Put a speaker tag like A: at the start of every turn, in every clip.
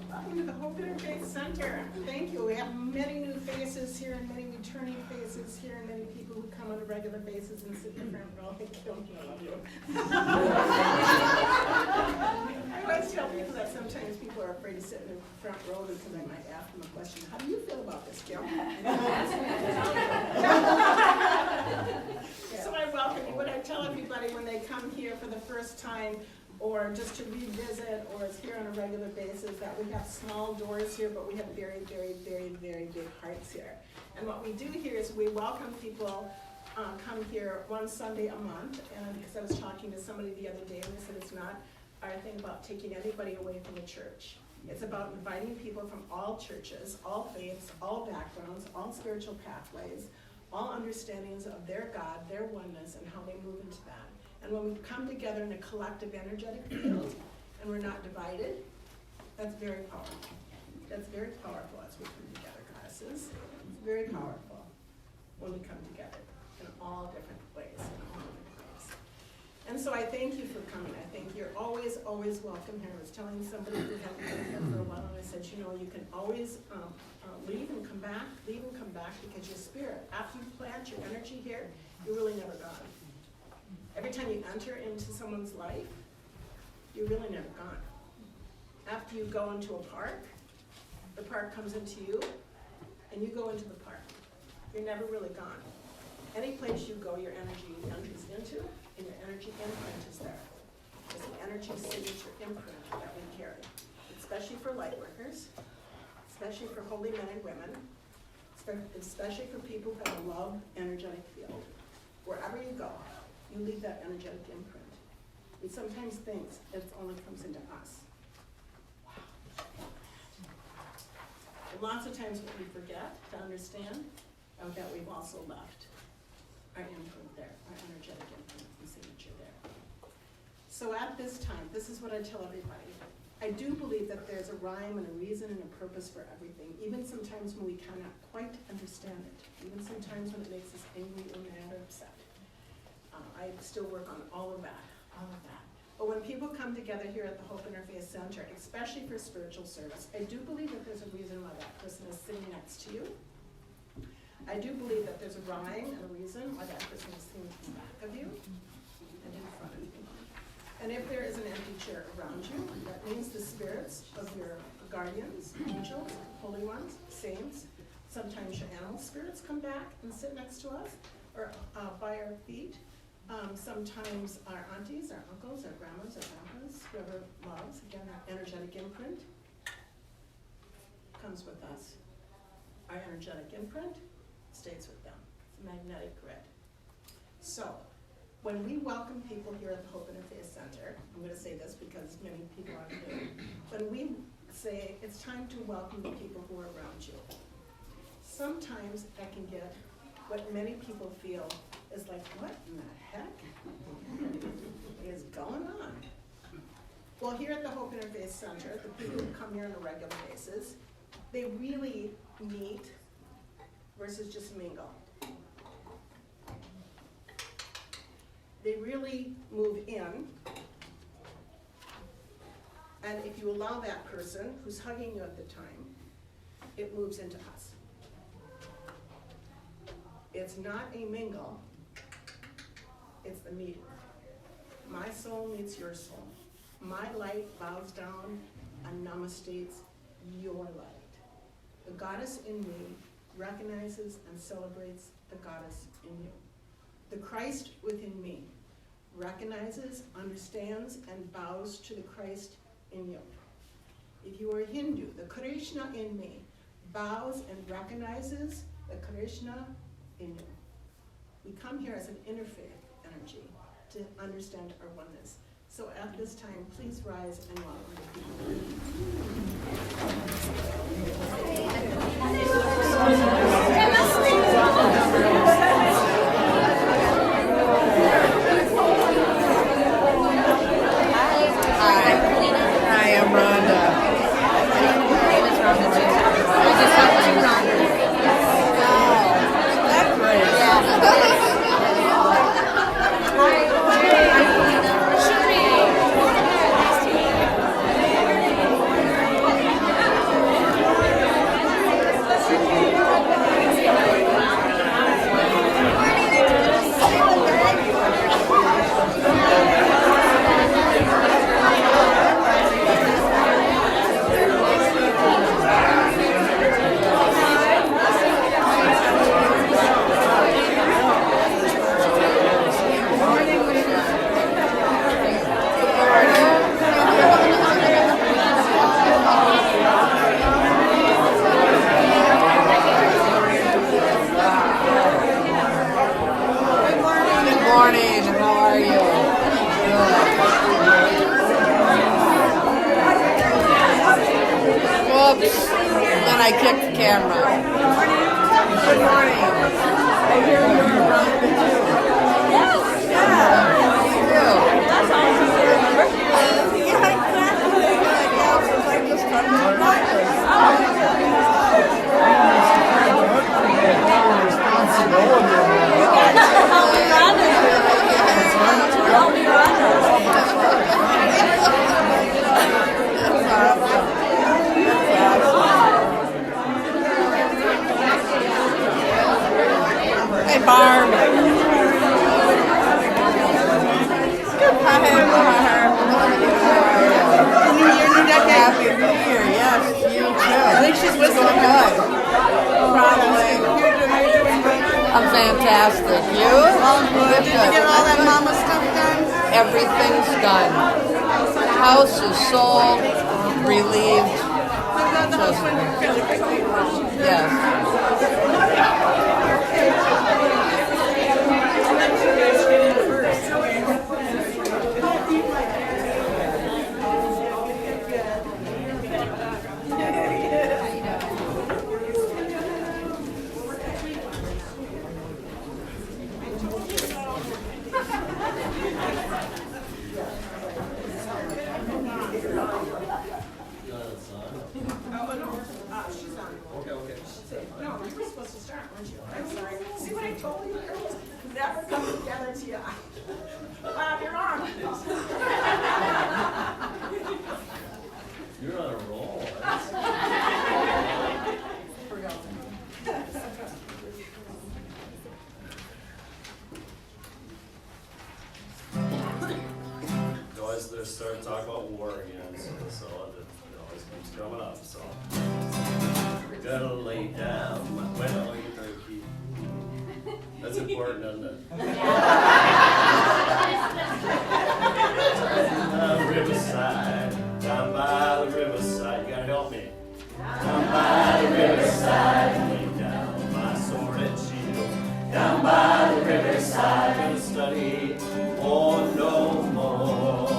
A: Welcome to the Hope Interfaith Center. Thank you. We have many new faces here and many returning faces here and many people who come on a regular basis and sit in the front row. Thank you. I love you. I always tell people that sometimes people are afraid to sit in the front row because I might ask them a question. How do you feel about this, Jill? So I welcome you. What I tell everybody when they come here for the first time or just to revisit, or is here on a regular basis, that we have small doors here, but we have very, very, very, very big hearts here. And what we do here is we welcome people come here one Sunday a month, and because I was talking to somebody the other day, and they said it's not our thing about taking anybody away from the church. It's about inviting people from all churches, all faiths, all backgrounds, all spiritual pathways, all understandings of their God, their oneness, and how they move into that. And when we come together in a collective energetic field, and we're not divided, that's very powerful. That's very powerful as we come together, goddesses. It's very powerful when we come together in all different ways. And so I thank you for coming. I think you're always, always welcome here. I was telling somebody who hadn't been here for a while, and I said, you know, you can always leave and come back, because your spirit, after you plant your energy here, you're really never gone. Every time you enter into someone's life, you're really never gone. After you go into a park, the park comes into you, and you go into the park. You're never really gone. Any place you go, your energy enters into, and your energy imprint is there. It's an energy signature imprint that we carry, especially for light workers, especially for holy men and women, especially for people who have a love energetic field. Wherever you go, you leave that energetic imprint. We sometimes think it only comes into us. Wow. And lots of times what we forget to understand is that we've also left our imprint there, our energetic imprint and signature there. So at this time, this is what I tell everybody. I do believe that there's a rhyme and a reason and a purpose for everything, even sometimes when we cannot quite understand it, even sometimes when it makes us angry or mad or upset. I still work on all of that. But when people come together here at the Hope Interfaith Center, especially for spiritual service, I do believe that there's a reason why that person is sitting next to you. I do believe that there's a rhyme and a reason why that person is sitting in back of you and in front of you. And if there is an empty chair around you, that means the spirits of your guardians, angels, holy ones, saints, sometimes your animal spirits come back and sit next to us or by our feet. Sometimes our aunties, our uncles, our grandmas, our grandpas, whoever loves, again, that energetic imprint comes with us. Our energetic imprint stays with them. It's a magnetic grid. So, when we welcome people here at the Hope Interfaith Center, I'm going to say this because many people aren't new, when we say it's time to welcome the people who are around you, sometimes that can get what many people feel is like, what in the heck is going on? Well, here at the Hope Interfaith Center, the people who come here on a regular basis, they really meet versus just mingle. They really move in, and if you allow that person who's hugging you at the time, it moves into us. It's not a mingle, it's the meeting. My soul meets your soul. My light bows down and namastates your light. The goddess in me recognizes and celebrates the goddess in you. The Christ within me recognizes, understands, and bows to the Christ in you. If you are Hindu, the Krishna in me bows and recognizes the Krishna in you. We come here as an interfaith energy to understand our oneness. So at this time, please rise and welcome the
B: Hi, I'm Rhonda. My name is Rhonda too. We just have two Rhondas. Wow, that's great. Yeah. Then I kicked the camera. Good morning. I hear you're around the too. Yes. Yeah. That's awesome. Yeah, exactly. Yeah, since I just got my practice. You got to help me run this. Help me run Hey, Barb. Hi, Barb. New Year, new decade. Happy New Year, yes, you too. I think she's whistling good. Probably. I'm fantastic. You? All good. Did you get all that mama stuff done? Everything's done. House is sold, relieved. Just, yes.
A: No, you were supposed to start, weren't you? I'm sorry. See what I told you? Girls never come together to you. Bob, you're on.
C: You're on a roll. They always start talking about war again, so it always keeps coming up. So we gotta lay down. When are you trying to keep? That's important, isn't it? Riverside, down by the riverside. You gotta help me. Down by the riverside, lay down my sword and shield. Down by the riverside, gonna study, oh no more.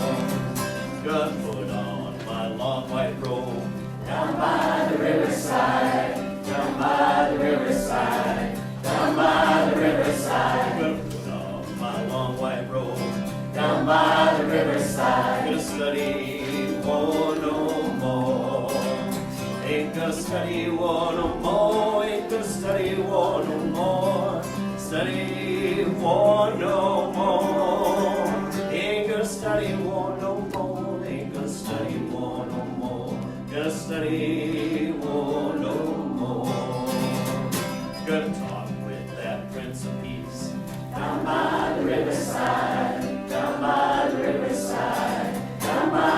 C: Gonna put on my long white robe. Down by the riverside, down by the riverside, down by the riverside. Gonna put on my long white robe. Down by the riverside, gonna study, oh no more. Ain't gonna study war no more, ain't gonna study war no more. Study war no more, ain't gonna study war no more, ain't gonna study war no more. Gonna study war no more. Gonna talk with that Prince of Peace. Down by the riverside, down by the riverside, down by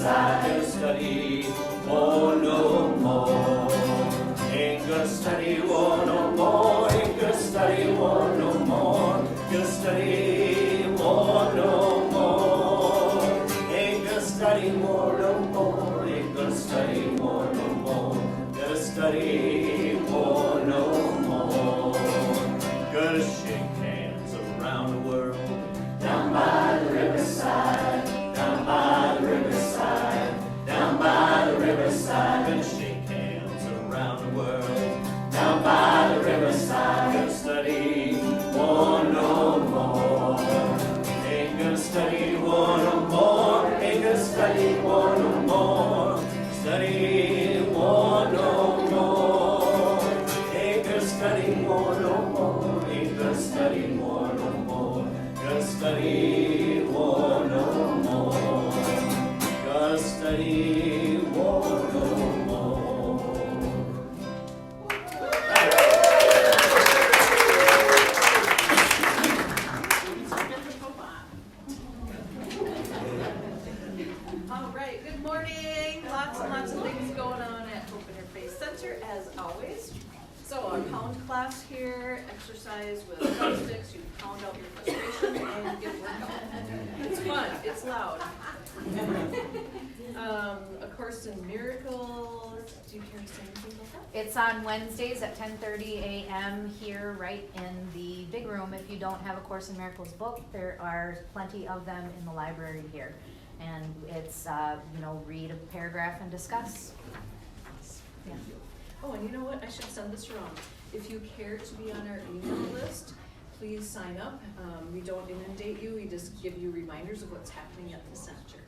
C: Riverside. Gonna study war no more. Ain't gonna study war no more. Ain't gonna study war no more. Gonna study war no more. Ain't gonna study war no more. Ain't gonna study war no more. Gonna study war no more. Gonna shake hands around the world. Down by the riverside. Down by the riverside. Down by the riverside. Gonna shake hands around the world. Down by the riverside. Gonna study war no more. Ain't gonna study war no more. Ain't gonna study war no more. Study war no more. Ain't gonna study war no more. Ain't gonna study war no more. Gonna study war no more. Gonna study war no more.
B: All right, good morning. Lots and lots of things going on at Hope Interfaith Center, as always. So our pound class here, exercise with drumsticks, you pound out your frustration and get workout. It's fun, it's loud. A Course in Miracles, do you care to say anything about that?
D: It's on Wednesdays at 10:30 a.m. here right in the big room. If you don't have a Course in Miracles book, there are plenty of them in the library here. And it's, read a paragraph and discuss. Yeah.
B: Oh, and you know what, I should send this around. If you care to be on our email list, please sign up. We don't inundate you, we just give you reminders of what's happening at the center.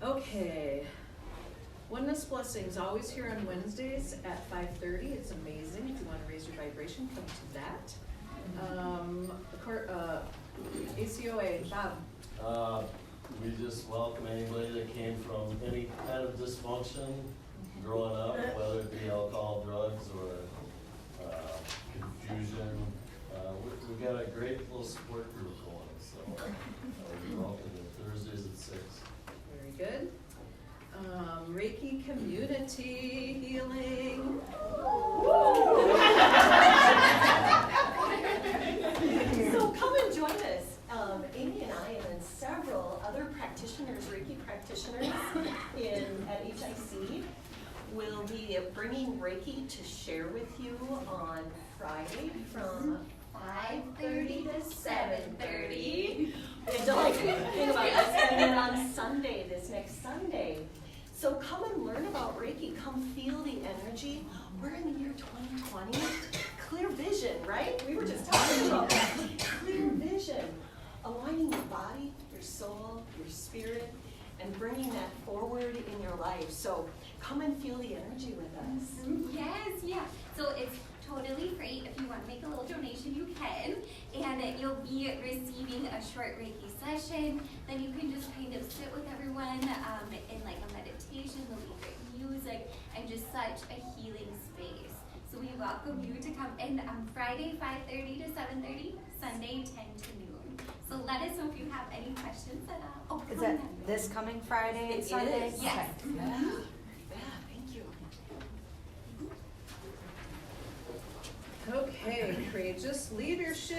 B: Okay. Oneness Blessings, always here on Wednesdays at 5:30. It's amazing. If you want to raise your vibration, come to that. ACOA, Bob.
C: We just welcome anybody that came from any kind of dysfunction growing up, whether it be alcohol, drugs, or confusion. We got a great little support group going, so we welcome you Thursdays at 6.
B: Very good. Reiki community healing.
E: So come and join us. Amy and I, and then several other practitioners, Reiki practitioners at HIC, will be bringing Reiki to share with you on Friday from 5:30 to 7:30. And like, think about this, and then on Sunday, this next Sunday. So come and learn about Reiki. Come feel the energy. We're in the year 2020. Clear vision, right? We were just talking about that. Clear vision. Aligning your body, your soul, your spirit, and bringing that forward in your life. So come and feel the energy with us.
F: Yes, yeah. So it's totally free. If you want to make a little donation, you can. And you'll be receiving a short Reiki session. Then you can just kind of sit with everyone in like a meditation. There'll be great music and just such a healing space. So we welcome you to come in on Friday 5:30 to 7:30, Sunday 10 to noon. So let us know if you have any questions at all.
D: Is that this coming Friday and
E: It
D: Sunday?
E: is.
F: Yes.
D: Okay.
E: Yeah, thank you.
B: Okay, courageous leadership.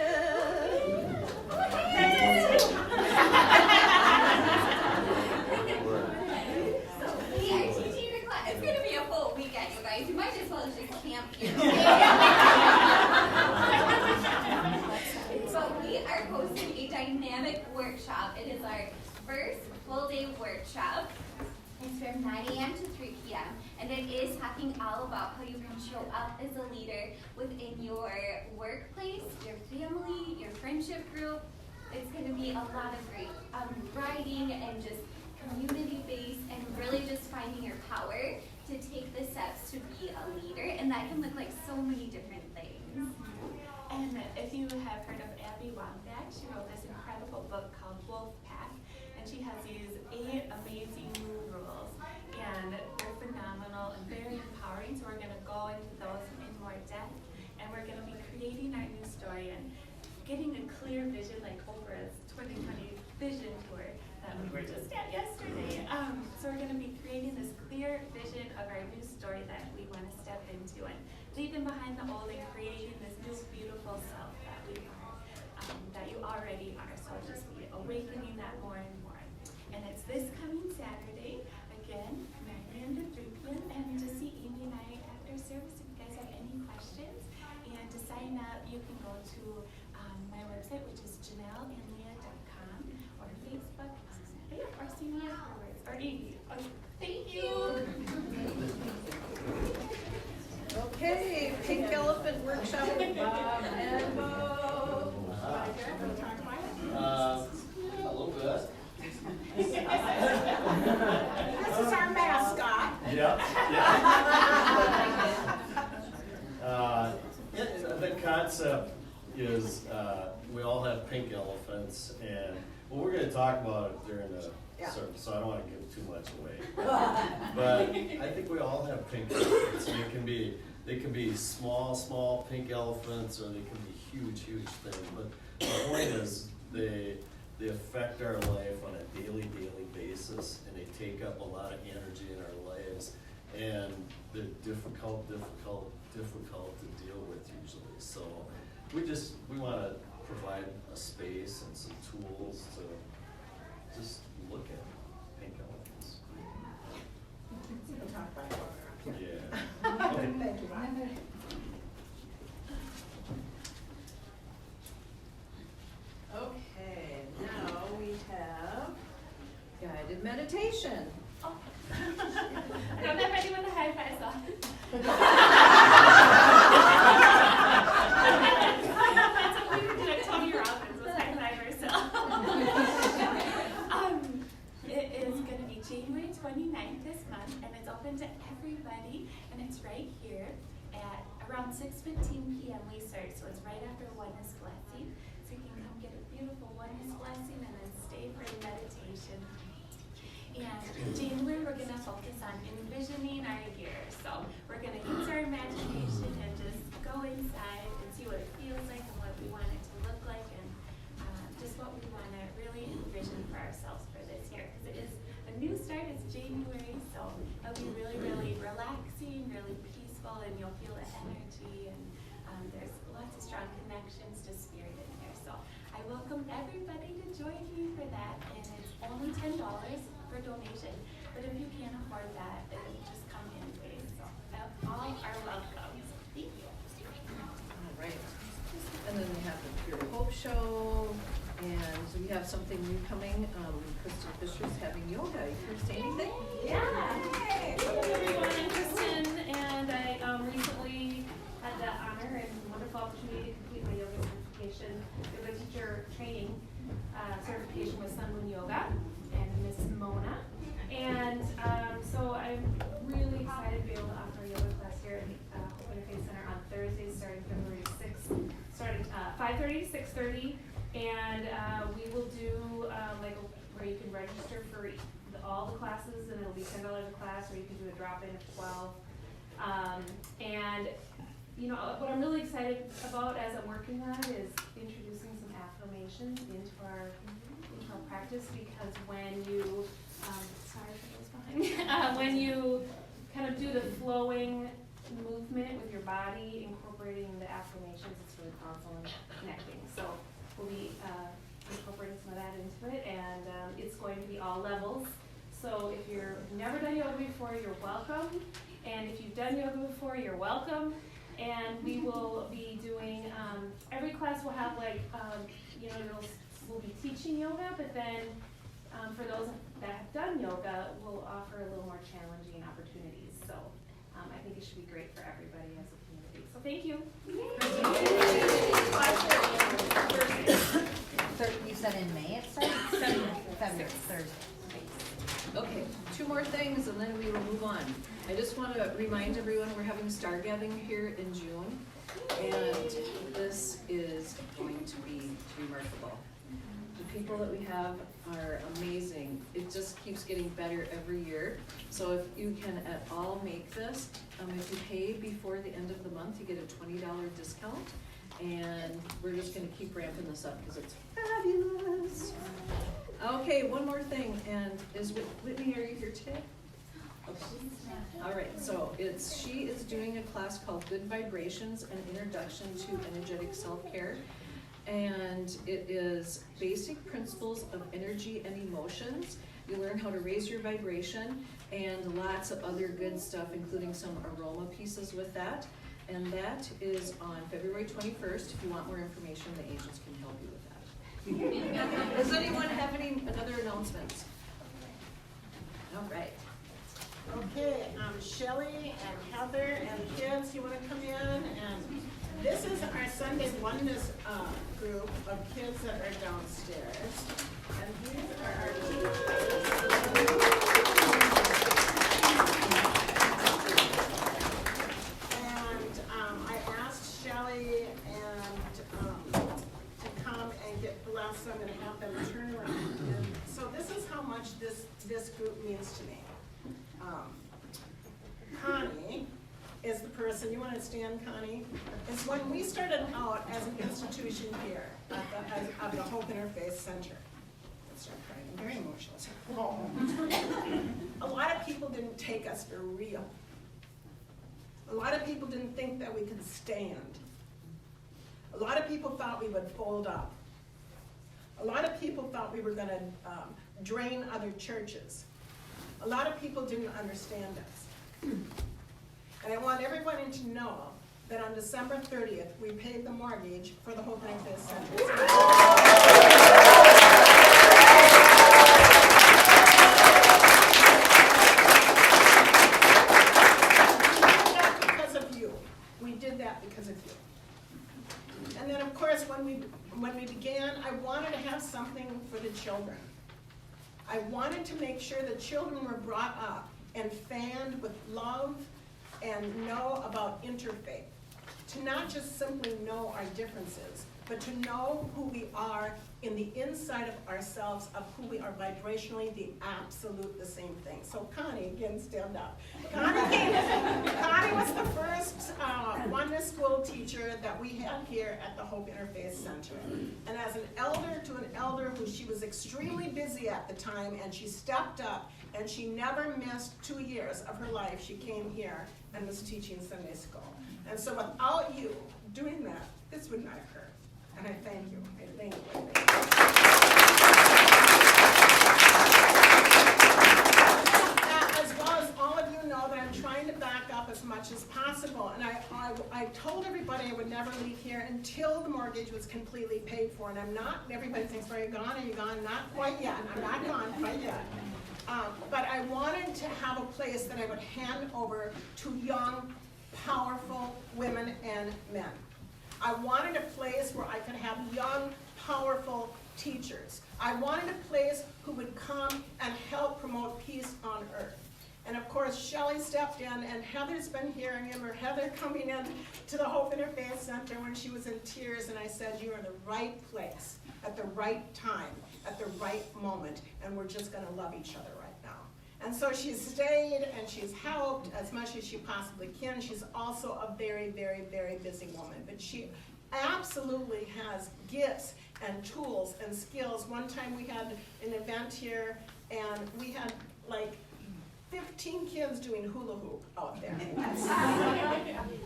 F: We are teaching your class. It's going to be a full weekend, you guys. You might as well just camp here. But we are hosting a dynamic workshop. It is our first full-day workshop. It's from 9 a.m. to 3 p.m. And it is talking all about how you can show up as a leader within your workplace, your family, your friendship group. It's going to be a lot of great writing and just community-based and really just finding your power to take the steps to be a leader. And that can look like so many different things.
G: And if you have heard of Abby Wambach, she wrote this incredible book called Wolf Pack. And she has these 8 amazing rules. And they're phenomenal and very empowering. So we're going to go into those in more depth. And we're going to be creating our new story and getting a clear vision, like Oprah's 2020 vision tour, that we were just at yesterday. So we're going to be creating this clear vision of our new story that we want to step into and leaving behind the old and creating this new beautiful self that we are, that you already are. So just be awakening that more and more. And it's this coming Saturday, again, 9 a.m. to 3 p.m. And to see Amy and I after service, if you guys have any questions. And to sign up, you can go to my website, which is JanelleandLeah.com, or Facebook, or see me afterwards, or Amy. Okay. Thank you.
B: Okay, Pink Elephant Workshop with Bob and Bo.
C: A little bit.
A: This is our mascot.
C: Yep. The concept is we all have pink elephants, and well, we're going to talk about it during the service, so I don't want to give too much away. But I think we all have pink elephants. They can be small pink elephants, or they can be huge things. But the point is, they affect our life on a daily basis, and they take up a lot of energy in our lives, and they're difficult to deal with usually. So we want to provide a space and some tools to just look at pink elephants.
A: We'll talk about it.
C: Yeah. Okay.
A: Thank you, Bob.
B: Okay, now we have guided meditation.
G: I don't have anyone to high five, so. That's what we did at Tony Robbins, was high five ourselves. It is going to be January 29th this month, and it's open to everybody, and it's right here at around 6:15 p.m. we start, so it's right after Oneness Blessing. So you can come get a beautiful Oneness Blessing and then stay for the meditation. And in January, we're going to focus on envisioning our year. So we're going to use our imagination and just go inside and see what it feels like and what we want it to look like, and just what we want to really envision for ourselves for this year. Because it is a new start, it's January, so it'll be really relaxing, really peaceful, and you'll feel the energy, and there's lots of strong connections to spirit in here. So I welcome everybody to join me for that, and it's only $10 for donation. But if you can't afford that, just come anyway. So all are welcome. Thank you.
B: All right. And then we have the Pure Hope Show, and we have something new coming. Kristen Fisher's having yoga. You can say anything?
G: Yeah. Hello everyone, I'm Kristen, and I recently had the honor and wonderful opportunity to complete my yoga certification, yoga teacher training certification with Sun Moon Yoga and Miss Mona. And so I'm really excited to be able to offer a yoga class here at Hope Interfaith Center on Thursdays starting February 6th, starting 5:30 to 6:30. And we will do like where you can register for all the classes, and it'll be $10 a class, or you can do a drop-in of 12. And you know what I'm really excited about as I'm working on it is introducing some affirmations into our practice, because when you sorry for those behind when you kind of do the flowing movement with your body, incorporating the affirmations, it's really powerful and connecting. So we'll be incorporating some of that into it, and it's going to be all levels. So if you've never done yoga before, you're welcome. And if you've done yoga before, you're welcome. And we will be doing, every class will have like, we'll be teaching yoga, but then for those that have done yoga, we'll offer a little more challenging opportunities. So I think it should be great for everybody as a community. So thank you.
D: You said in May it starts? February, Thursday.
B: Okay, 2 more things and then we will move on. I just want to remind everyone we're having Star Gathering here in June, and this is going to be remarkable. The people that we have are amazing. It just keeps getting better every year. So if you can at all make this, if you pay before the end of the month, you get a $20 discount. And we're just going to keep ramping this up because it's fabulous.
H: Okay, one more thing, and is Whitney, are you here today? Okay. All right, so she is doing a class called Good Vibrations, an Introduction to Energetic Self-Care. And it is basic principles of energy and emotions. You learn how to raise your vibration and lots of other good stuff, including some aroma pieces with that. And that is on February 21st. If you want more information, the agents can help you with that. Does anyone have other announcements? All right.
A: Okay, Shelley and Heather and kids, you want to come in? And this is our Sunday Oneness group of kids that are downstairs. And these are our teachers. And I asked Shelley to come and get blessed. So I'm going to have them turn around. And so this is how much this group means to me. Connie is the person, you want to stand, Connie? Is when we started out as an institution here at the Hope Interfaith Center. Let's start crying, I'm very emotional. A lot of people didn't take us for real. A lot of people didn't think that we could stand. A lot of people thought we would fold up. A lot of people thought we were going to drain other churches. A lot of people didn't understand us. And I want everybody to know that on December 30th, we paid the mortgage for the Hope Interfaith Center. We did that because of you. We did that because of you. And then, of course, when we began, I wanted to have something for the children. I wanted to make sure the children were brought up and fanned with love and know about interfaith. To not just simply know our differences, but to know who we are in the inside of ourselves, of who we are vibrationally, the same thing. So Connie, again, stand up. Connie was the first Oneness school teacher that we had here at the Hope Interfaith Center. And as an elder to an elder who she was extremely busy at the time, and she stepped up, and she never missed 2 years of her life. She came here and was teaching Sunday school. And so without you doing that, this would not occur. And I thank you. I thank you. As well as all of you know that I'm trying to back up as much as possible. And I told everybody I would never leave here until the mortgage was completely paid for. And I'm not, everybody thinks, are you gone? Are you gone? Not quite yet. I'm not gone quite yet. But I wanted to have a place that I would hand over to young, powerful women and men. I wanted a place where I could have young, powerful teachers. I wanted a place who would come and help promote peace on earth. And of course, Shelley stepped in, and Heather's been hearing him, or Heather coming in to the Hope Interfaith Center when she was in tears, and I said, you are in the right place, at the right time, at the right moment, and we're just gonna love each other right now. And so she's stayed, and she's helped as much as she possibly can. She's also a very, very, very busy woman, but she absolutely has gifts and tools and skills. One time we had an event here, and we had like 15 kids doing hula hoop out there.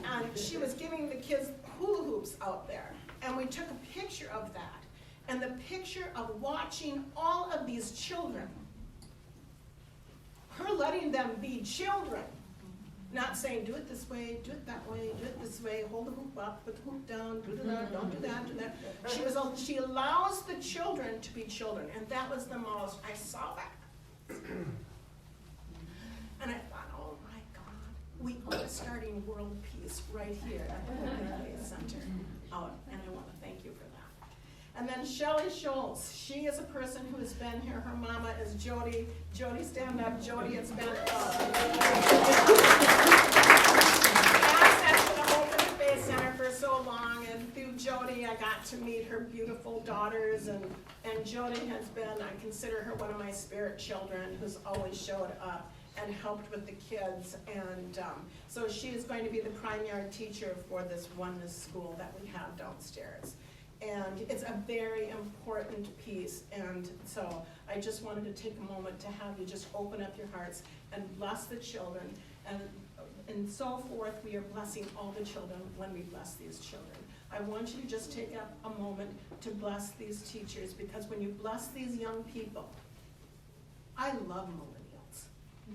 A: And she was giving the kids hula hoops out there. And we took a picture of that. And the picture of watching all of these children, her letting them be children, not saying, do it this way, do it that way, do it this way, hold the hoop up, put the hoop down, do that, don't do that, do that. She allows the children to be children, and that was the most, I saw that. And I thought, oh my God, we are starting world peace right here at the Hope Interfaith Center. And I want to thank you for that. And then Shelley Schultz, she is a person who has been here. Her mama is Jody. Jody, stand up. Jody has been access to the Hope Interfaith Center for so long, and through Jody I got to meet her beautiful daughters, and Jody has been, I consider her one of my spirit children who's always showed up and helped with the kids, and so she is going to be the primary teacher for this Oneness school that we have downstairs. And it's a very important piece, and so I just wanted to take a moment to have you just open up your hearts and bless the children, and so forth. We are blessing all the children when we bless these children. I want you to just take up a moment to bless these teachers, because when you bless these young people, I love millennials.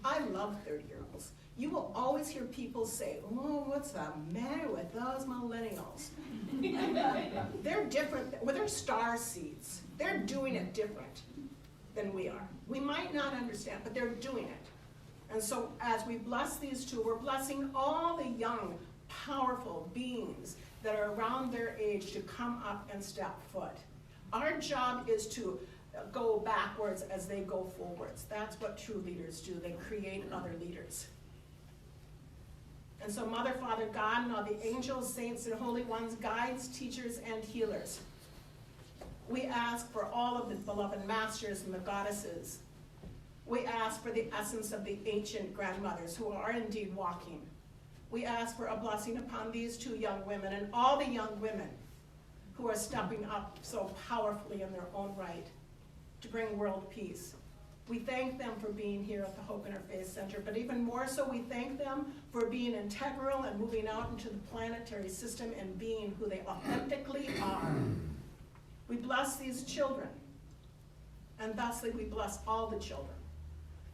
A: I love 30-year-olds. You will always hear people say, oh, what's the matter with those millennials? They're different, well, they're star seeds. They're doing it different than we are. We might not understand, but they're doing it. And so as we bless these two, we're blessing all the young, powerful beings that are around their age to come up and step foot. Our job is to go backwards as they go forwards. That's what true leaders do. They create other leaders. And so Mother, Father, God, and all the angels, saints, and holy ones, guides, teachers, and healers, we ask for all of the beloved masters and the goddesses. We ask for the essence of the ancient grandmothers who are indeed walking. We ask for a blessing upon these two young women and all the young women who are stepping up so powerfully in their own right to bring world peace. We thank them for being here at the Hope Interfaith Center, but even more so, we thank them for being integral and moving out into the planetary system and being who they authentically are. We bless these children, and thusly we bless all the children,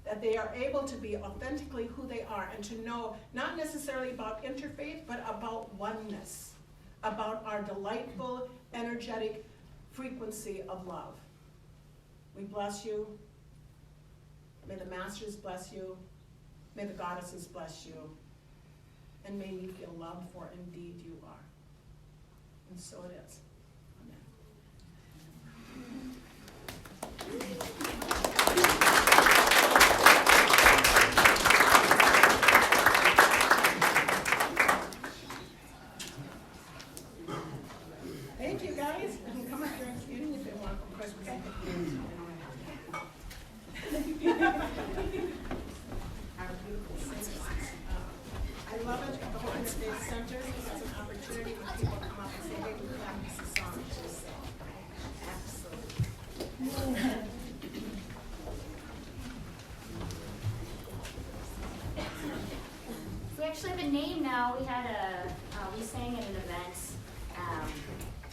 A: that they are able to be authentically who they are and to know not necessarily about interfaith, but about oneness, about our delightful, energetic frequency of love. We bless you. May the masters bless you. May the goddesses bless you. And may you feel loved, for indeed you are. And so it is. Amen. Thank you, guys. You can come up here and eat if you want. Of course, we can. Our beautiful singers. I love it at the Hope Interfaith Center. It's an opportunity when people come up and say, hey, we practice a song to sing. Absolutely.
I: We actually have a name now. We had we sang at an event,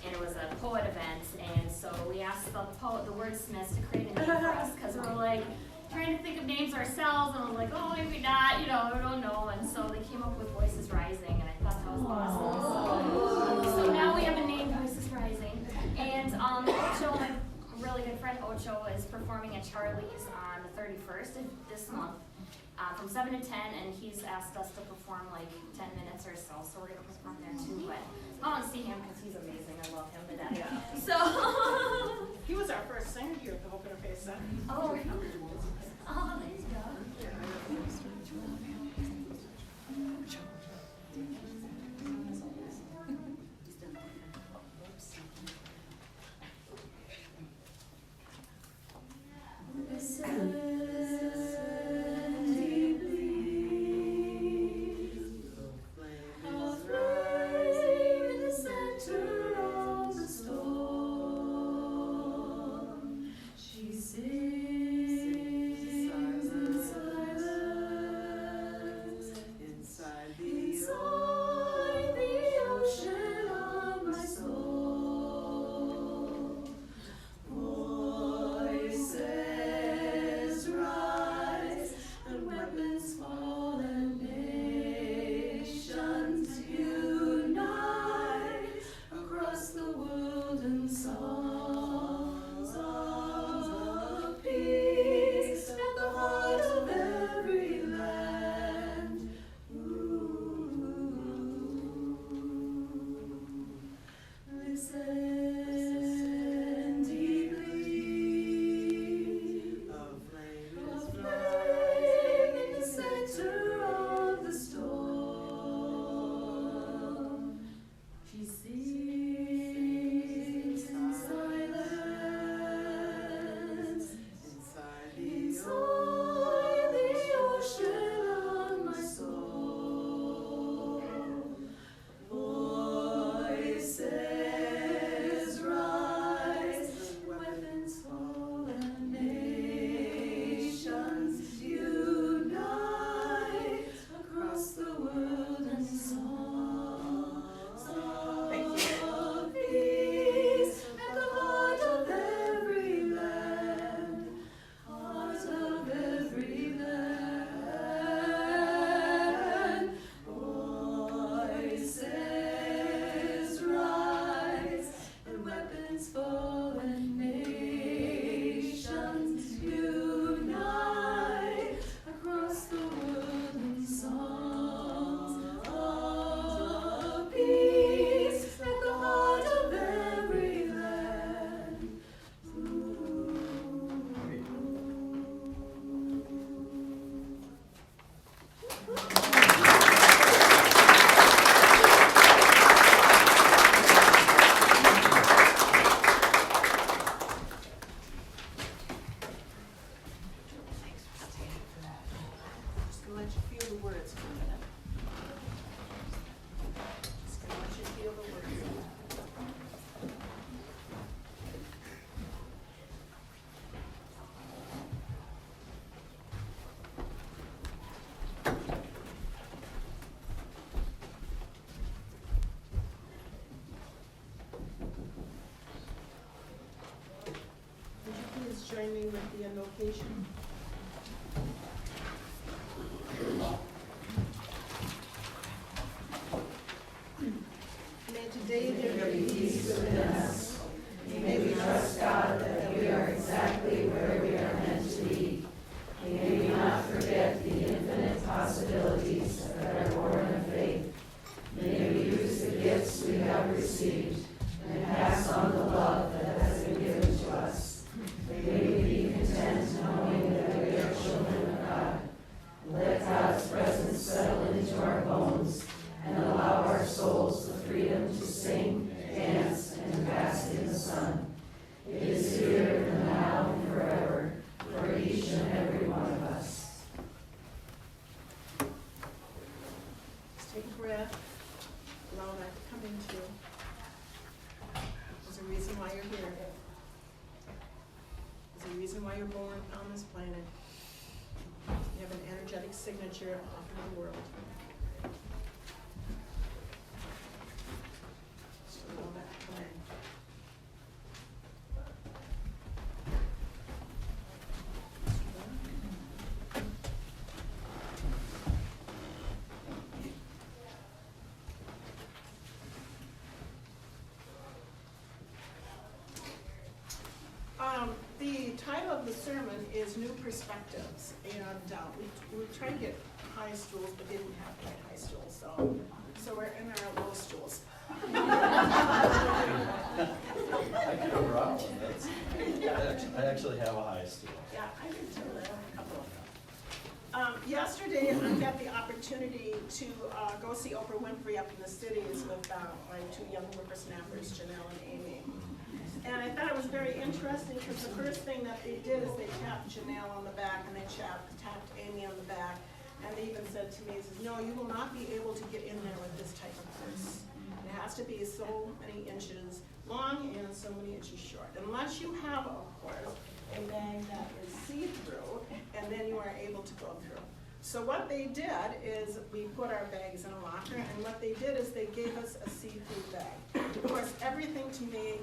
I: and it was a poet event, and so we asked the wordsmiths to create a name for us, because we were like trying to think of names ourselves, and we're like, oh, maybe not, we don't know, and so they came up with Voices Rising, and I thought that was awesome. So now we have a name, Voices Rising, and Ocho, my really good friend Ocho, is performing at Charlie's on the 31st of this month. From 7 to 10, and he's asked us to perform like 10 minutes or so we're going to perform there too, but I want to see him because he's amazing. I love him to death. Yeah. So
A: He was our first singer here at the Hope Interfaith Center.
I: oh, there you go.
B: In the center of the storm.
A: join me with the invocation? May today there be peace within us. May we trust God that we are exactly where we are meant to be. May we not forget the infinite possibilities that are born of faith. May we use the gifts we have received and pass on the love that has been given to us. May we be content knowing that we are children of God. Let God's presence settle into our bones and allow our souls the freedom to sing, dance, and bask in the sun. It is here and now and forever for each and every one of us. Just take a breath. Allow that to come into you. There's a reason why you're here. There's a reason why you're born on this planet. You have an energetic signature of the world. Just allow that to come in. The title of the sermon is New Perspectives, and we tried to get high stools, but they didn't have quite high stools, so we're in our low stools.
J: I can go wrong with that. I actually have a high stool.
A: Yeah, I do too. I have a couple of them. Yesterday, I got the opportunity to go see Oprah Winfrey up in the cities with my two young whippersnappers, Janelle and Amy. And I thought it was very interesting because the first thing that they did is they tapped Janelle on the back and they tapped Amy on the back. And they even said to me, no, you will not be able to get in there with this type of purse. It has to be so many inches long and so many inches short. Unless you have, of course, a bag that is see-through, and then you are able to go through. So what they did is we put our bags in a locker, and what they did is they gave us a see-through bag. Of course, everything to me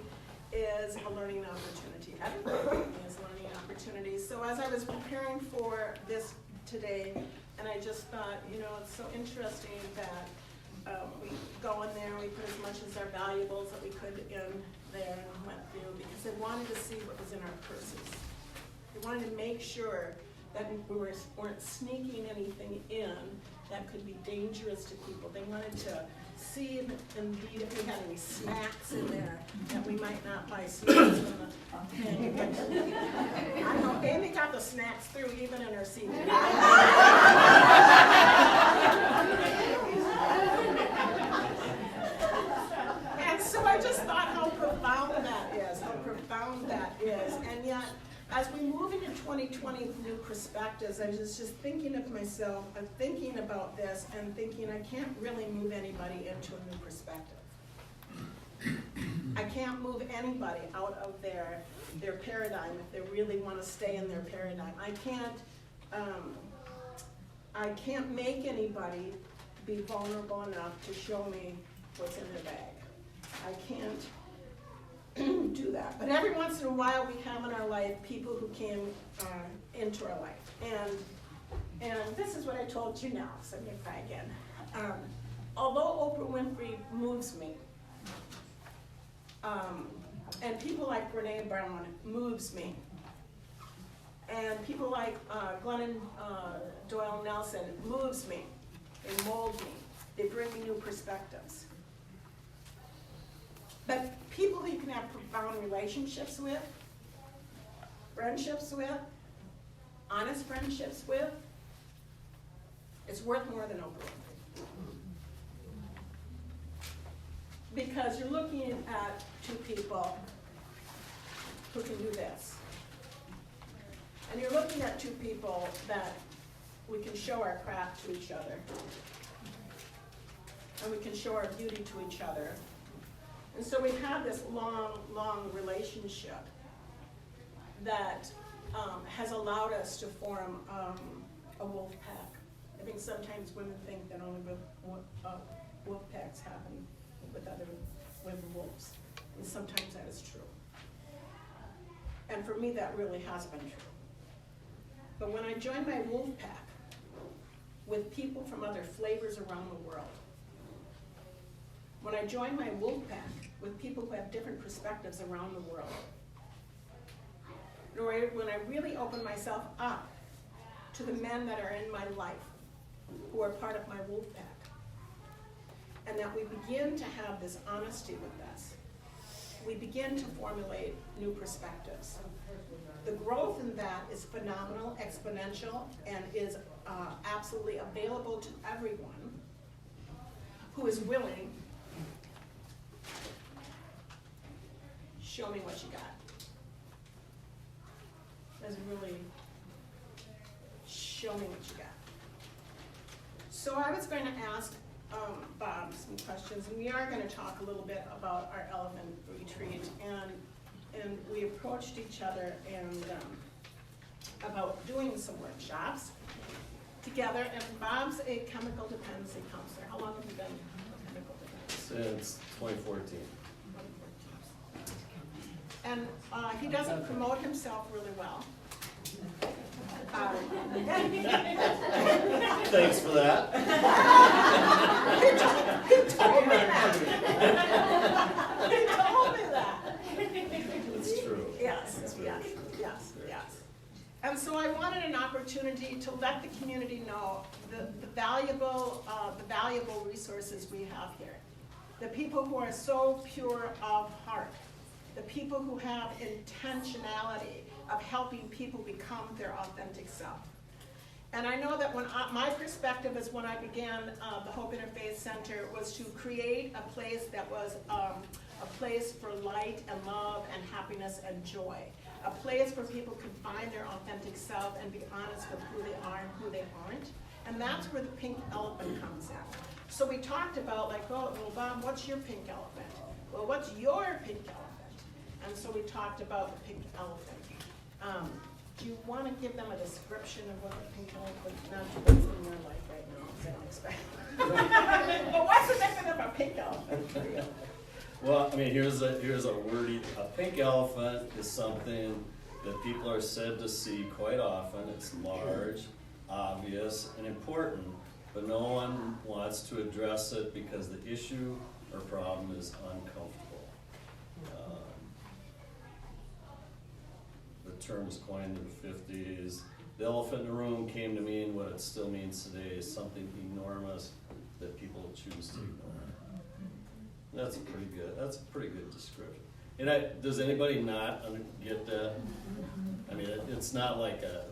A: is a learning opportunity. Everything is a learning opportunity. So as I was preparing for this today, and I just thought, it's so interesting that we go in there, we put as much as our valuables that we could in there and went through, because they wanted to see what was in our purses. They wanted to make sure that we weren't sneaking anything in that could be dangerous to people. They wanted to see indeed if we had any snacks in there, that we might not buy snacks in the thing. But I know Amy got the snacks through even in her seat. And so I just thought how profound that is, and yet as we move into 2020 with new perspectives, I was just thinking of myself, thinking about this, and thinking I can't really move anybody into a new perspective. I can't move anybody out of their paradigm if they really want to stay in their paradigm. I can't make anybody be vulnerable enough to show me what's in their bag. I can't do that. But every once in a while we have in our life people who came into our life. And this is what I told you now, so I'm going to cry again. Although Oprah Winfrey moves me, and people like Brene Brown moves me, and people like Glennon Doyle Nelson moves me, they mold me, they bring me new perspectives. But people who you can have profound relationships with, friendships with, honest friendships with, it's worth more than Oprah Winfrey. Because you're looking at two people who can do this. And you're looking at two people that we can show our craft to each other. And we can show our beauty to each other. And so we've had this long, long relationship that has allowed us to form a wolf pack. I think sometimes women think that only wolf packs happen with other wolves. And sometimes that is true. And And for me, that really has been true. But when I joined my wolf pack with people from other flavors around the world, when I joined my wolf pack with people who have different perspectives around the world, when I really opened myself up to the men that are in my life, who are part of my wolf pack, and that we begin to have this honesty with us, we begin to formulate new perspectives. The growth in that is phenomenal, exponential, and is absolutely available to everyone who is willing. Show me what you got. That's really, show me what you got. So I was going to ask Bob some questions, and we are going to talk a little bit about our elephant retreat, and we approached each other and about doing some workshops together, and Bob's a chemical dependency counselor. How long have you been a chemical dependency?
J: Since 2014.
A: And he doesn't promote himself really well.
J: Thanks for that.
A: He told me that. He told me that.
J: It's true.
A: Yes,
J: It's very
A: yes,
J: true.
A: yes, yes. And so I wanted an opportunity to let the community know the valuable resources we have here. The people who are so pure of heart. The people who have intentionality of helping people become their authentic self. And I know that when my perspective is when I began the Hope Interfaith Center was to create a place that was a place for light and love and happiness and joy. A place where people could find their authentic self and be honest with who they are and who they aren't. And that's where the pink elephant comes in. So we talked about like, oh, well, Bob, what's your pink elephant? Well, what's your pink elephant? And so we talked about the pink elephant. Do you want to give them a description of what the pink elephant is in your life right now? Because I don't expect. But what's the definition of a pink elephant for you?
J: Well, I mean, here's a wordy. A pink elephant is something that people are said to see quite often. It's large, obvious, and important, but no one wants to address it because the issue or problem is uncomfortable. The term was coined in the 50s. The elephant in the room came to mean what it still means today, is something enormous that people choose to ignore. That's a pretty good description. And does anybody not get that? I mean, it's not like a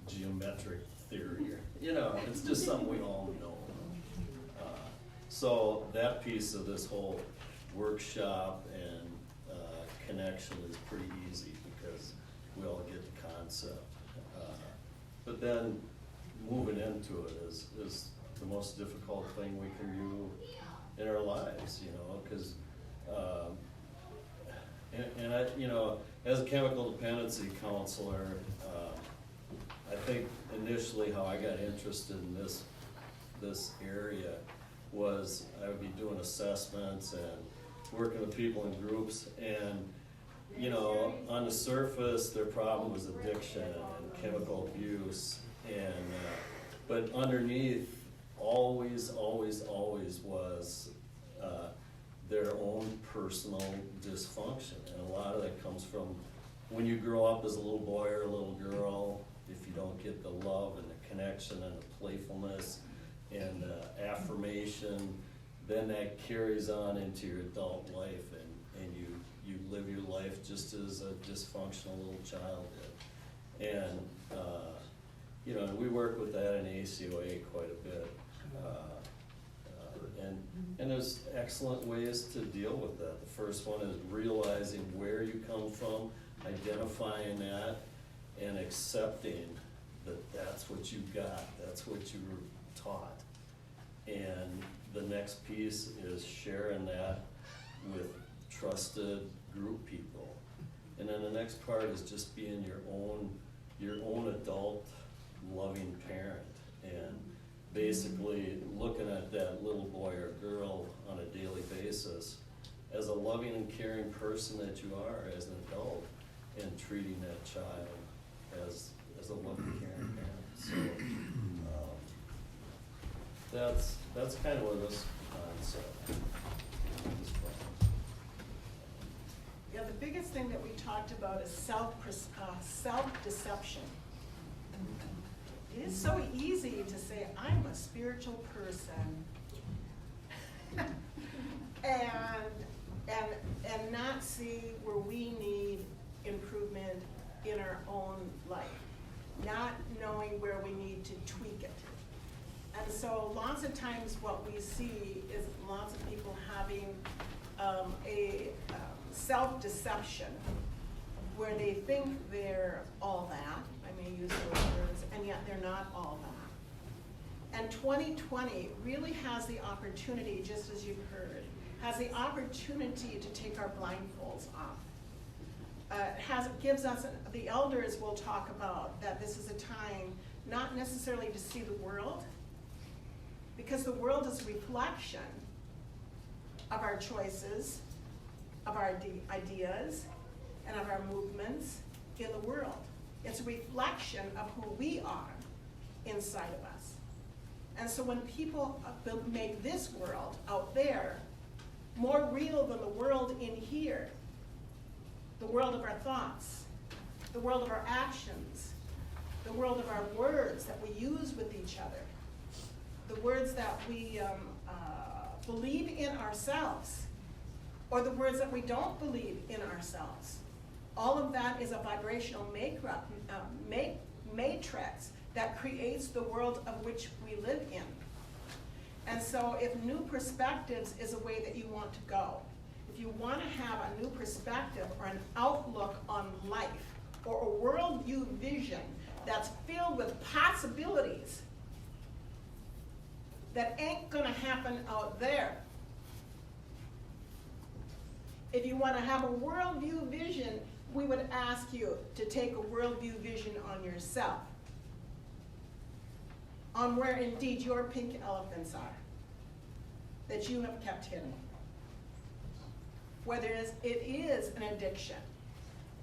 J: geometric theory, it's just something we all know. So that piece of this whole workshop and connection is pretty easy because we all get the concept. But then moving into it is the most difficult thing we can do in our lives, because and I, as a chemical dependency counselor, I think initially how I got interested in this area was I would be doing assessments and working with people in groups, and on the surface their problem was addiction and chemical abuse, and but underneath always was their own personal dysfunction, and a lot of that comes from when you grow up as a little boy or a little girl. If you don't get the love and the connection and the playfulness and affirmation, then that carries on into your adult life, and you live your life just as a dysfunctional little child did. And we work with that in ACOA quite a bit. And there's excellent ways to deal with that. The first one is realizing where you come from, identifying that, and accepting that that's what you got, that's what you were taught. And the next piece is sharing that with trusted group people. And then the next part is just being your own adult loving parent, and basically looking at that little boy or girl on a daily basis as a loving and caring person that you are as an adult, and treating that child as a loving, caring parent. So, that's kind of where this concept is from.
A: Yeah, the biggest thing that we talked about is self-deception. It is so easy to say, I'm a spiritual person, and not see where we need improvement in our own life, not knowing where we need to tweak it. And so lots of times what we see is lots of people having a self-deception where they think they're all that, I may use those words, and yet they're not all that. And 2020 really has the opportunity, just as you've heard, has the opportunity to take our blindfolds off. Gives us, the elders will talk about that this is a time not necessarily to see the world, because the world is a reflection of our choices, of our ideas, and of our movements in the world. It's a reflection of who we are inside of us. And so when people make this world out there more real than the world in here, the world of our thoughts, the world of our actions, the world of our words that we use with each other, the words that we believe in ourselves, or the words that we don't believe in ourselves. All of that is a vibrational matrix that creates the world of which we live in. And so if new perspectives is a way that you want to go, if you want to have a new perspective or an outlook on life, or a worldview vision that's filled with possibilities that ain't gonna happen out there. If you want to have a worldview vision, we would ask you to take a worldview vision on yourself, on where indeed your pink elephants are, that you have kept hidden. Whether it is an addiction,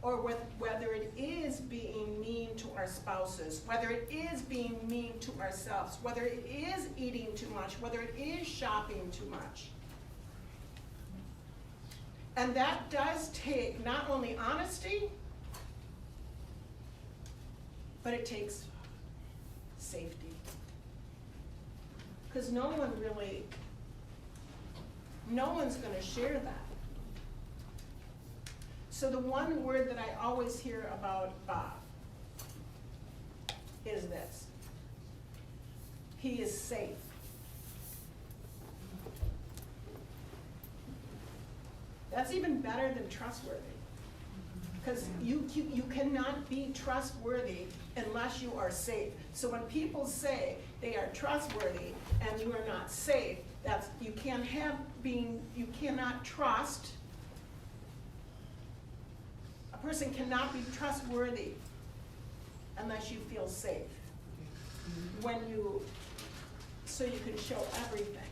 A: or whether it is being mean to our spouses, whether it is being mean to ourselves, whether it is eating too much, whether it is shopping too much. And that does take not only honesty, but it takes safety. Because no one's going to share that. So the one word that I always hear about Bob is this: he is safe. That's even better than trustworthy. Because you cannot be trustworthy unless you are safe. So when people say they are trustworthy and you are not safe, you cannot trust. A person cannot be trustworthy unless you feel safe. So you can show everything.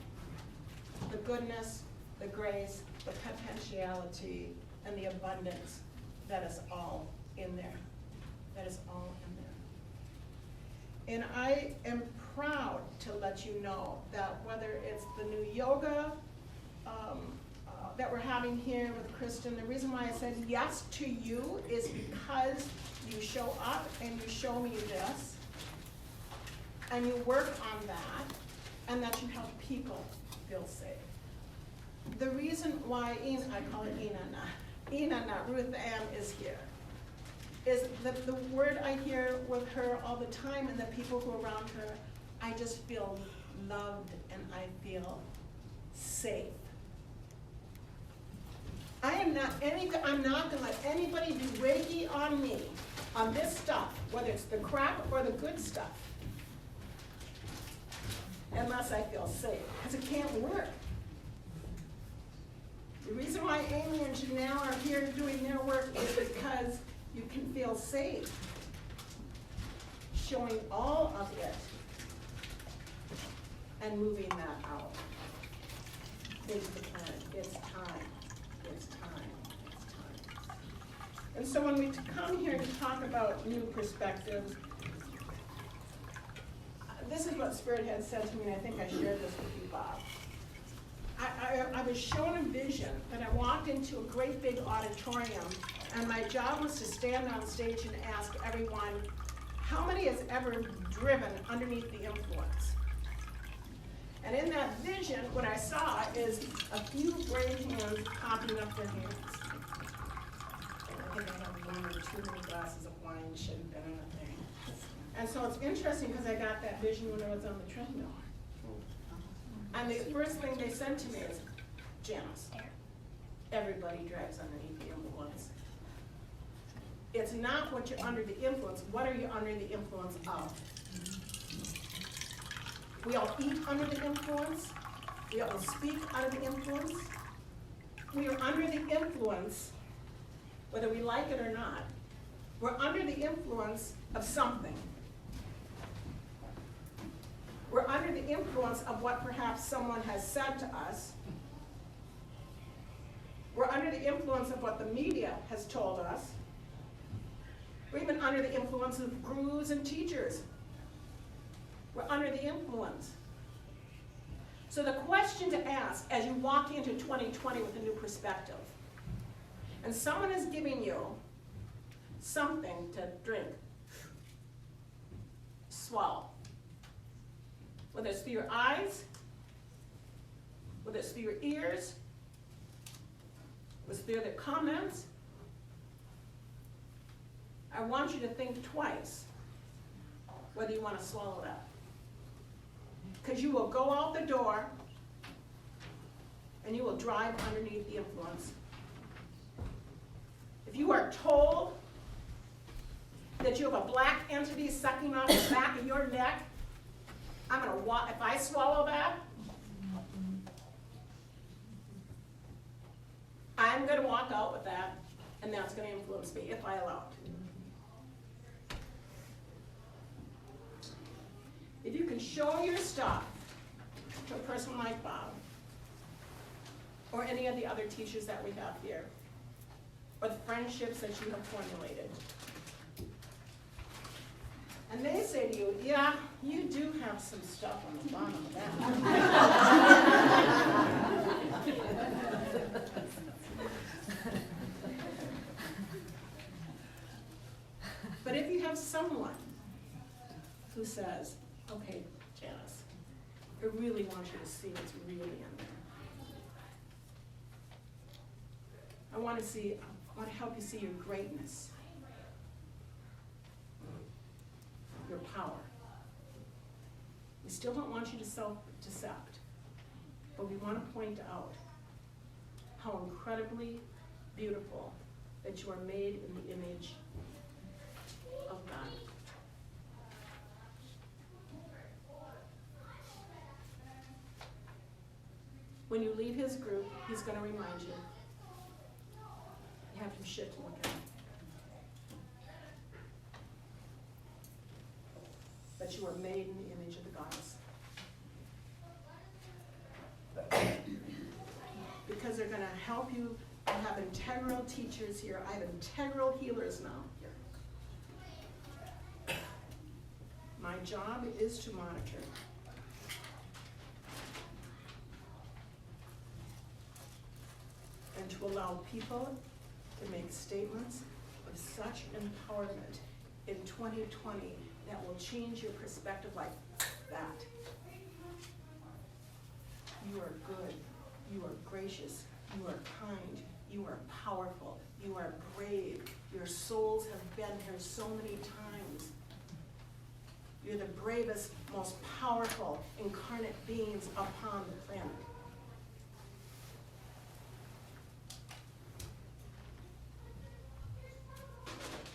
A: The goodness, the grace, the potentiality, and the abundance that is all in there. That is all in there. And I am proud to let you know that whether it's the new yoga that we're having here with Kristen, the reason why I said yes to you is because you show up and you show me this, and you work on that, and that you help people feel safe. The reason why I call it Ina, not Ruth Ann, is here, is that the word I hear with her all the time and the people who are around her, I just feel loved and I feel safe. I'm not gonna let anybody do Reiki on me, on this stuff, whether it's the crap or the good stuff, unless I feel safe, because it can't work. The reason why Amy and Janelle are here doing their work is because you can feel safe, showing all of it and moving that out into the planet. It's time. And so when we come here to talk about new perspectives, this is what Spirit had said to me, and I think I shared this with you, Bob. I was shown a vision that I walked into a great big auditorium, and my job was to stand on stage and ask everyone, how many has ever driven underneath the influence? And in that vision, what I saw is a few brave hands popping up their hands. I think I have one or too many glasses of wine, shouldn't have been in the thing. And so it's interesting because I got that vision when I was on the treadmill. And the first thing they said to me is, Janice, everybody drives underneath the influence. It's not what you're under the influence, what are you under the influence of? We all eat under the influence. We all speak under the influence. We are under the influence, whether we like it or not. We're under the influence of something. We're under the influence of what perhaps someone has said to us. We're under the influence of what the media has told us. We're even under the influence of gurus and teachers. We're under the influence. So the question to ask as you walk into 2020 with a new perspective, and someone is giving you something to drink, swallow. Whether it's through your eyes, whether it's through your ears, whether it's through their comments, I want you to think twice whether you want to swallow that. Because you will go out the door and you will drive underneath the influence. If you are told that you have a black entity sucking off the back of your neck, I'm going to if I swallow that, I'm going to walk out with that, and that's going to influence me if I allow it. If you can show your stuff to a person like Bob, or any of the other teachers that we have here, or the friendships that you have formulated, and they say to you, yeah, you do have some stuff on the bottom of that. But if you have someone who says, okay, Janice, I really want you to see what's really in there. I want to help you see your greatness, your power. We still don't want you to self-decept, but we want to point out how incredibly beautiful that you are made in the image of God. When you leave his group, he's going to remind you. You have some shit to look at. But you are made in the image of the goddess. Because they're going to help you. I have integral teachers here. I have integral healers now here. My job is to monitor. And to allow people to make statements of such empowerment in 2020 that will change your perspective like that. You are good. You are gracious. You are kind. You are powerful. You are brave. Your souls have been here so many times. You're the bravest, most powerful, incarnate beings upon the planet.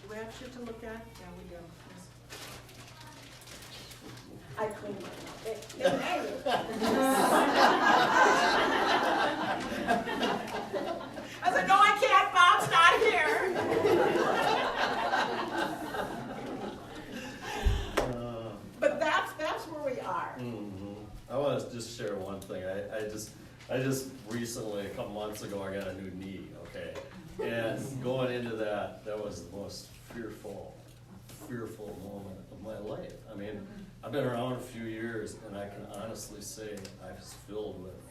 A: Do we have shit to look at? Yeah, we do. I clean my I said, no, I can't. Bob's not here. But that's where we are.
J: Mm-hmm. I want to just share one thing. I just recently, a couple months ago, I got a new knee, okay? And going into that was the most fearful moment of my life. I mean, I've been around a few years, and I can honestly say I was filled with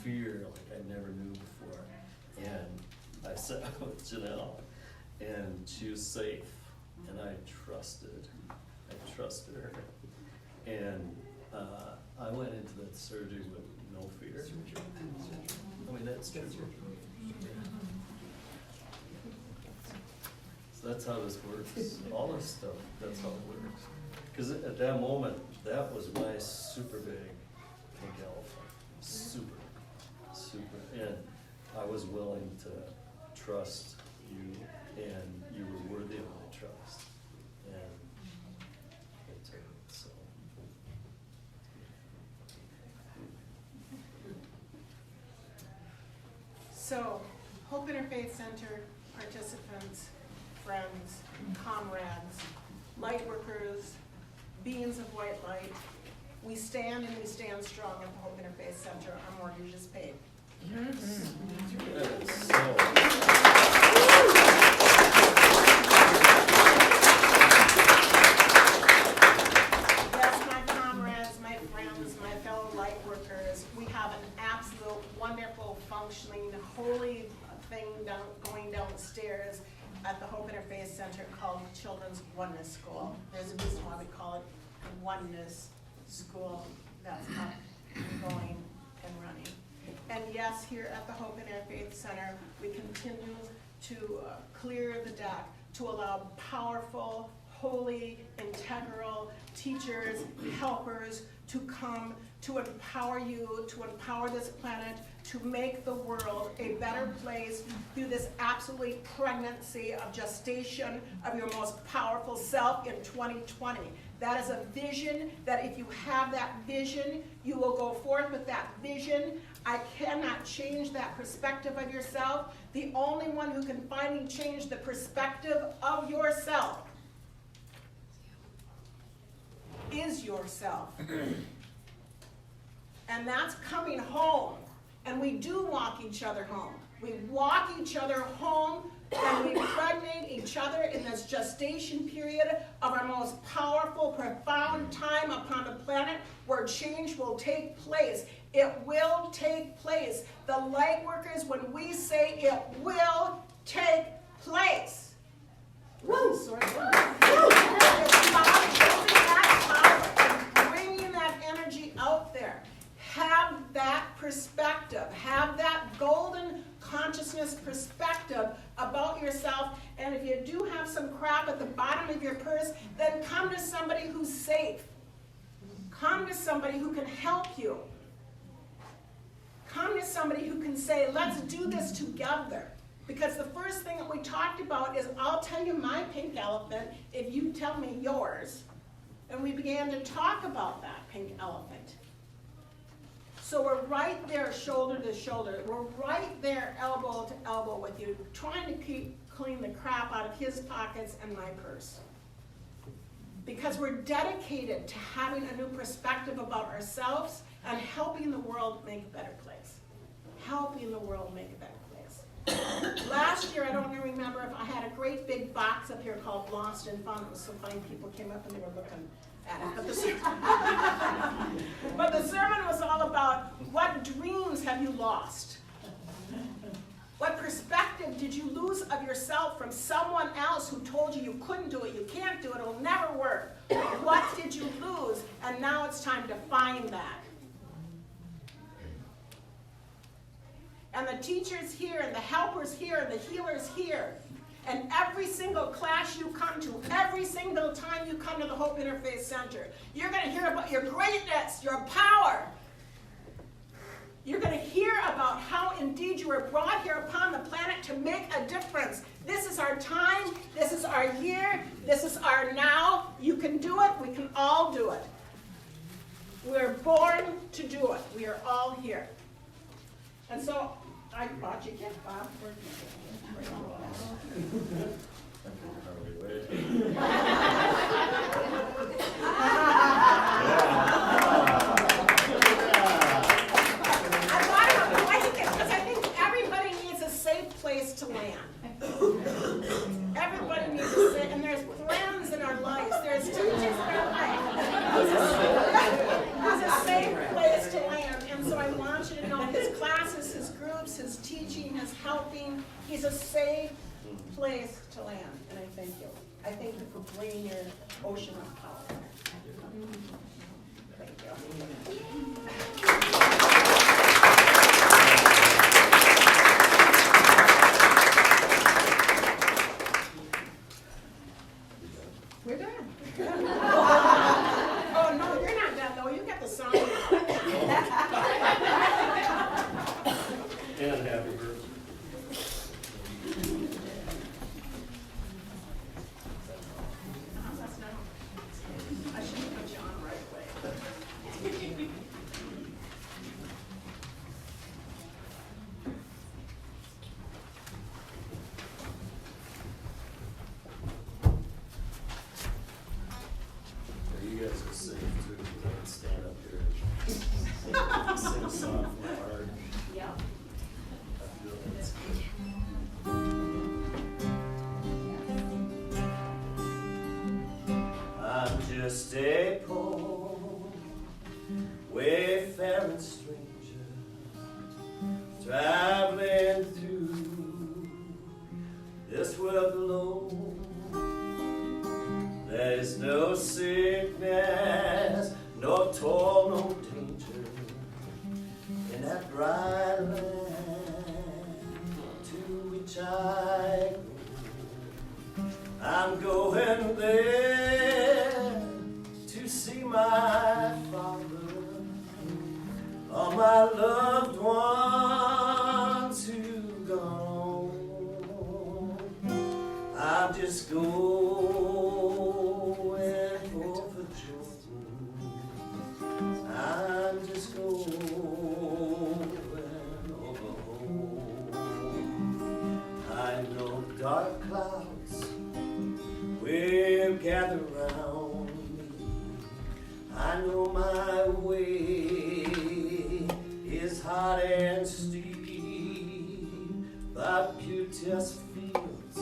J: fear like I never knew before. And I sat with Janelle, and she was safe, and I trusted her. And I went into that surgery with no fear. I mean, that's true. So that's how this works. All this stuff, that's how it works. Because at that moment, that was my super big pink elephant. Super. And I was willing to trust you, and you were worthy of my trust. And it turned, so.
A: So, Hope Interfaith Center participants, friends, comrades, light workers, beings of white light, we stand and we stand strong at the Hope Interfaith Center. Our mortgage is paid. Yes, my comrades, my friends, my fellow light workers, we have an absolute wonderful, functioning, holy thing going downstairs at the Hope Interfaith Center called Children's Oneness School. There's a reason why we call it a Oneness School. That's up and going and running. And yes, here at the Hope Interfaith Center, we continue to clear the deck to allow powerful, holy, integral teachers, helpers to come to empower you, to empower this planet, to make the world a better place through this absolute pregnancy of gestation of your most powerful self in 2020. That is a vision that if you have that vision, you will go forth with that vision. I cannot change that perspective of yourself. The only one who can finally change the perspective of yourself is yourself. And that's coming home. And we do walk each other home. We walk each other home, and we pregnate each other in this gestation period of our most powerful, profound time upon the planet where change will take place. It will take place. The light workers, when we say it will take place. Woo! It's about building that power and bringing that energy out there. Have that perspective. Have that golden consciousness perspective about yourself. And if you do have some crap at the bottom of your purse, then come to somebody who's safe. Come to somebody who can help you. Come to somebody who can say, let's do this together. Because the first thing that we talked about is, I'll tell you my pink elephant if you tell me yours. And we began to talk about that pink elephant. So we're right there shoulder to shoulder. We're right there elbow to elbow with you, trying to clean the crap out of his pockets and my purse. Because we're dedicated to having a new perspective about ourselves and helping the world make a better place. Helping the world make a better place. Last year, I don't remember if I had a great big box up here called Lost and Found. It was so funny, people came up and they were looking at it. But the sermon was all about, what dreams have you lost? What perspective did you lose of yourself from someone else who told you you couldn't do it, you can't do it, it'll never work? What did you lose? And now it's time to find that. And the teachers here, and the helpers here, and the healers here, and every single class you come to, every single time you come to the Hope Interfaith Center, you're going to hear about your greatness, your power. You're going to hear about how indeed you were brought here upon the planet to make a difference. This is our time, this is our year, this is our now. You can do it, we can all do it. We're born to do it. We are all here. And so, I bought you a gift, Bob. I bought him a blanket because I think everybody needs a safe place to land. He's a safe place to land, and I thank you. I thank you for bringing your ocean of power. Thank you. We're done. Oh, no, you're not done, though. You got the song.
J: And happy birthday.
A: I should have put you on right away.
J: You guys are safe too, because I can stand up here and sing a song from my heart.
E: Yep.
J: I feel that's good. I'm just a poor, wayfaring stranger, traveling through this world alone. There's no sickness, no toil, no danger in that bright land to which I go. I'm going there to see my Father, all my loved ones who gone. I'm just going over Jordan. I'm just going over home. I know dark clouds will gather round me. I know my way is hot and steep, but beauteous fields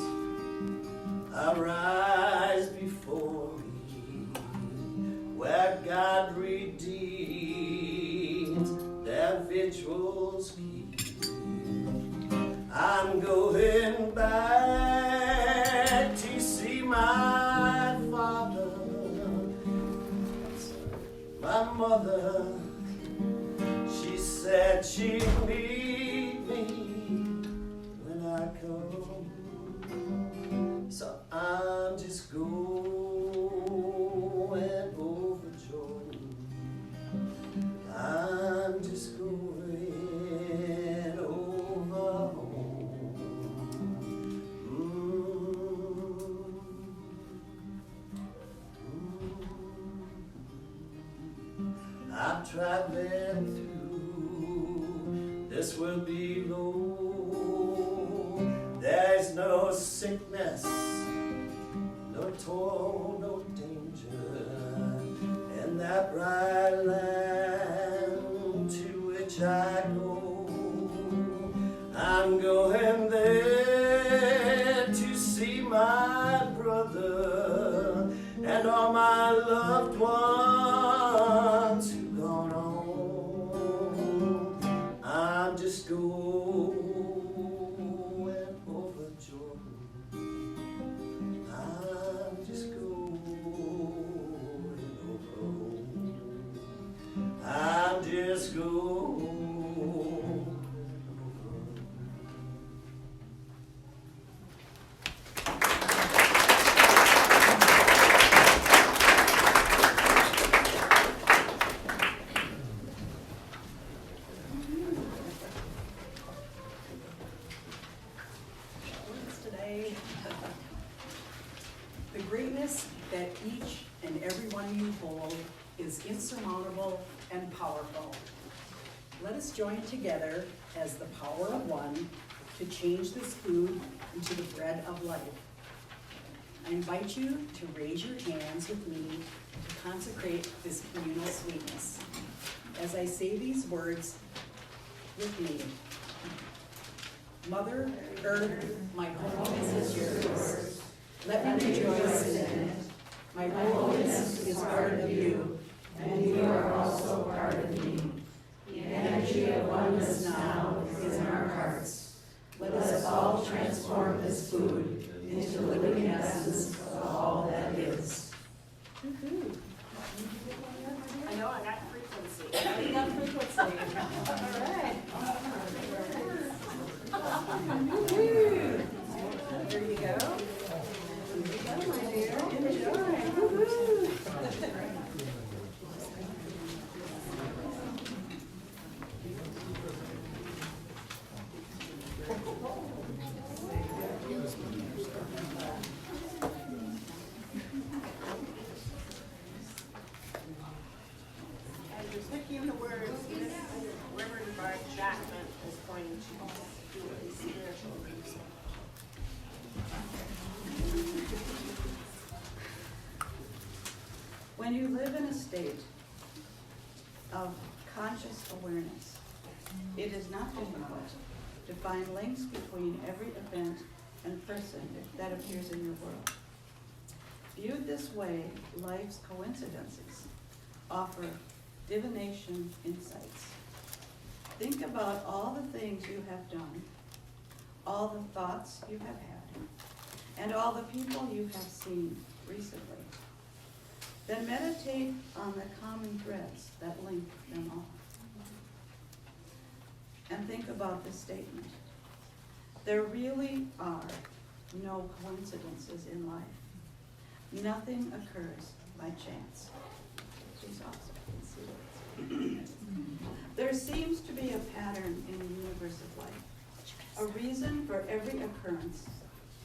J: arise before me, where God redeems their victuals keep. I'm going back to see my father, my mother. She said she'd meet me when I come. So I'm just going over Jordan. I'm just going over home. I'm traveling through this world below. There's no sickness, no toil, no danger in that bright land to which I go. I'm going there to see my brother and all my loved ones who gone on. I'm just going over Jordan. I'm just going over home. I'm just going over home.
K: Today, the greatness that each and every one of you hold is insurmountable and powerful. Let us join together as the power of one to change this food into the bread of life. I invite you to raise your hands with me to consecrate this communal sweetness. As I say these words with me, Mother Earth, my holiness is yours. Let me rejoice in it. My holiness is part of you, and you are also part of me. The energy of oneness now is in our hearts. Let us all transform
A: There you go. There you go, my dear. Enjoy. Woo-hoo.
B: As you're picking the words, Miss Reverend Bart Jackman is going to do a spiritual reading.
L: When you live in a state of conscious awareness, it is not difficult to find links between every event and person that appears in your world. Viewed this way, life's coincidences offer divination insights. Think about all the things you have done, all the thoughts you have had, and all the people you have seen recently. Then meditate on the common threads that link them all. And think about this statement. There really are no coincidences in life. Nothing occurs by chance. She's awesome. There seems to be a pattern in the universe of life, a reason for every occurrence,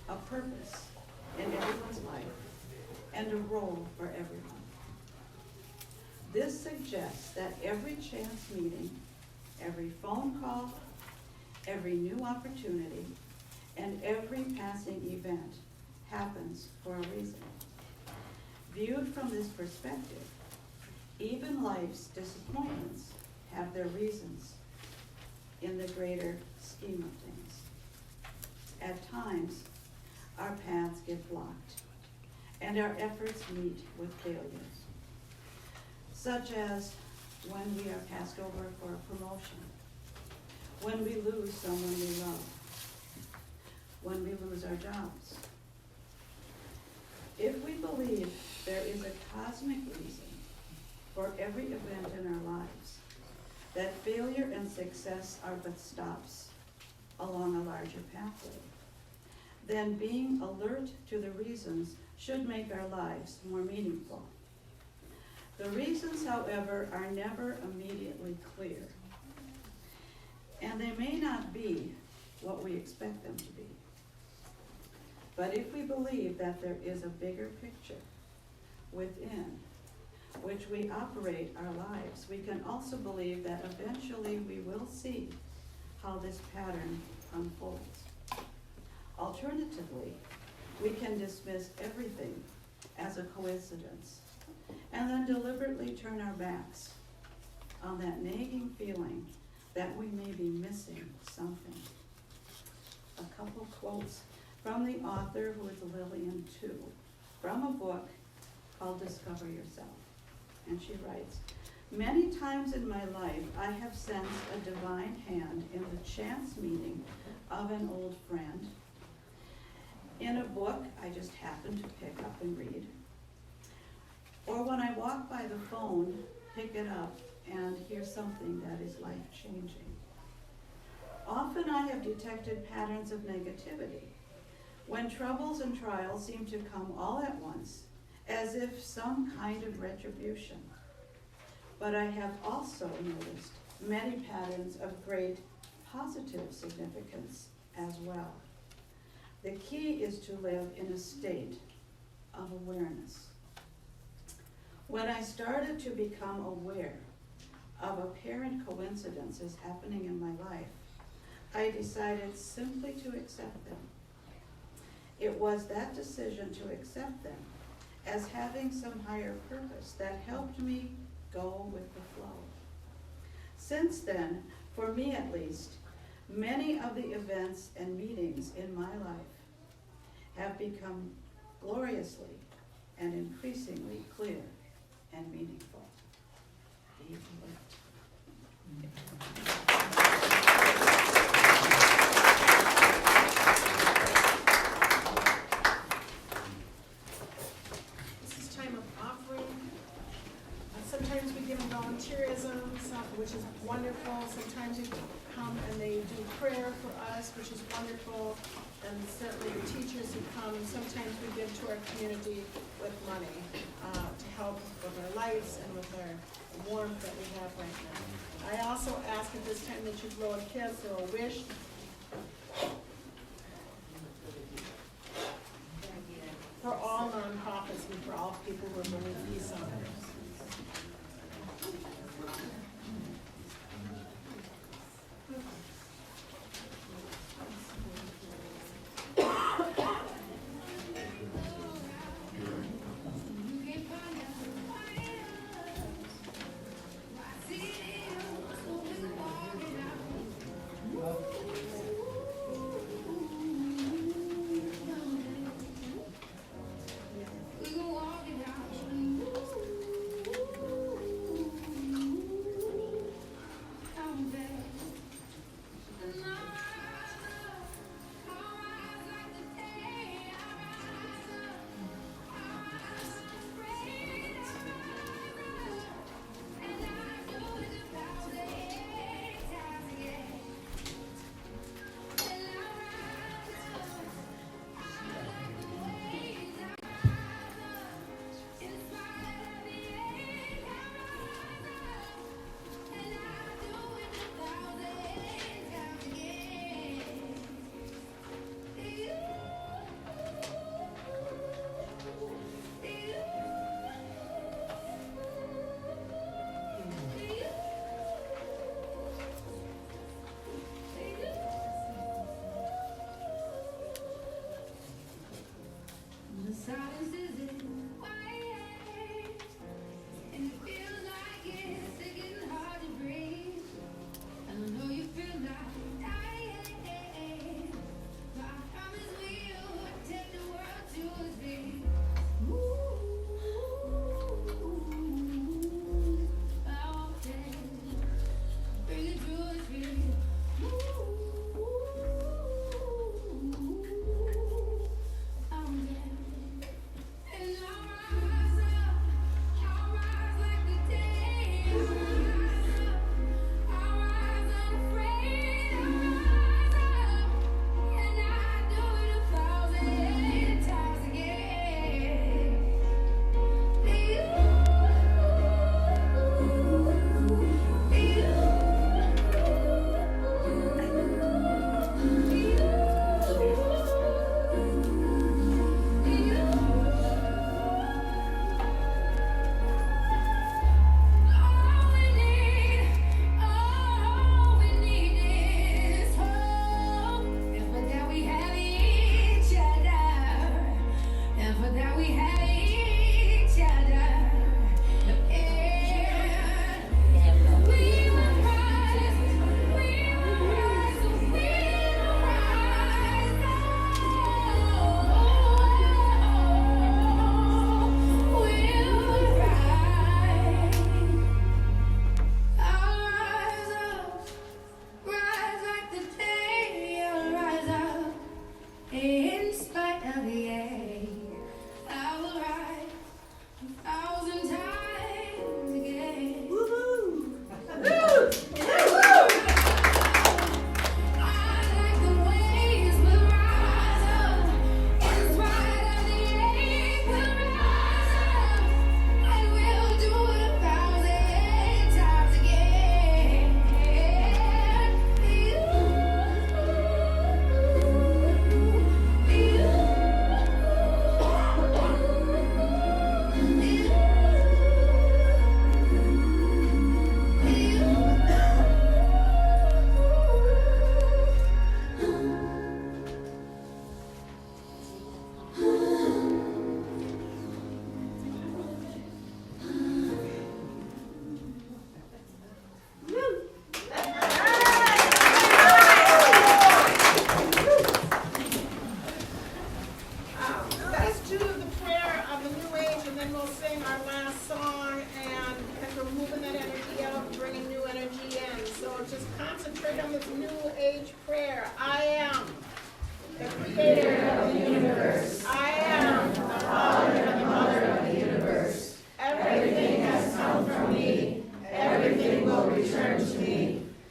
L: a purpose in everyone's life, and a role for everyone. This suggests that every chance meeting, every phone call, every new opportunity, and every passing event happens for a reason. Viewed from this perspective, even life's disappointments have their reasons in the greater scheme of things. At times, our paths get blocked, and our efforts meet with failures, such as when we are passed over for a promotion, when we lose someone we love, when we lose our jobs. If we believe there is a cosmic reason for every event in our lives, that failure and success are but stops along a larger pathway, then being alert to the reasons should make our lives more meaningful. The reasons, however, are never immediately clear, and they may not be what we expect them to be. But if we believe that there is a bigger picture within which we operate our lives, we can also believe that eventually we will see how this pattern unfolds. Alternatively, we can dismiss everything as a coincidence and then deliberately turn our backs on that nagging feeling that we may be missing something. A couple quotes from the author, who is Lillian Tu, from a book called Discover Yourself. And she writes, "Many times in my life, I have sensed a divine hand in the chance meeting of an old friend, in a book I just happened to pick up and read, or when I walk by the phone, pick it up and hear something that is life-changing. Often I have detected patterns of negativity, when troubles and trials seem to come all at once, as if some kind of retribution. But I have also noticed many patterns of great positive significance as well. The key is to live in a state of awareness. When I started to become aware of apparent coincidences happening in my life, I decided simply to accept them. It was that decision to accept them as having some higher purpose that helped me go with the flow. Since then, for me at least, many of the events and meetings in my life have become gloriously and increasingly clear and meaningful. Be alert.
A: This is time of offering. Sometimes we give volunteerism, which is wonderful. Sometimes you come and they do prayer for us, which is wonderful. and certainly the teachers who come, and sometimes we give to our community with money to help with our lights and with our warmth that we have right now. I also ask at this time that you blow a kiss or a wish. For all nonprofits and for all people who are bringing peace on earth.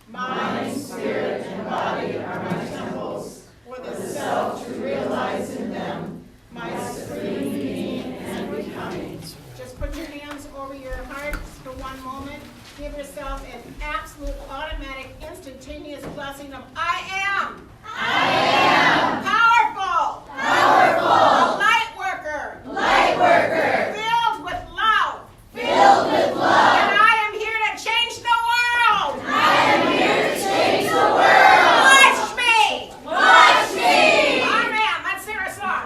A: Mind, spirit, and body are my temples, for the self blessing of I am. Powerful. A light worker. Filled with love. And I am here to change the world. Watch me. Amen. Let's sing our song.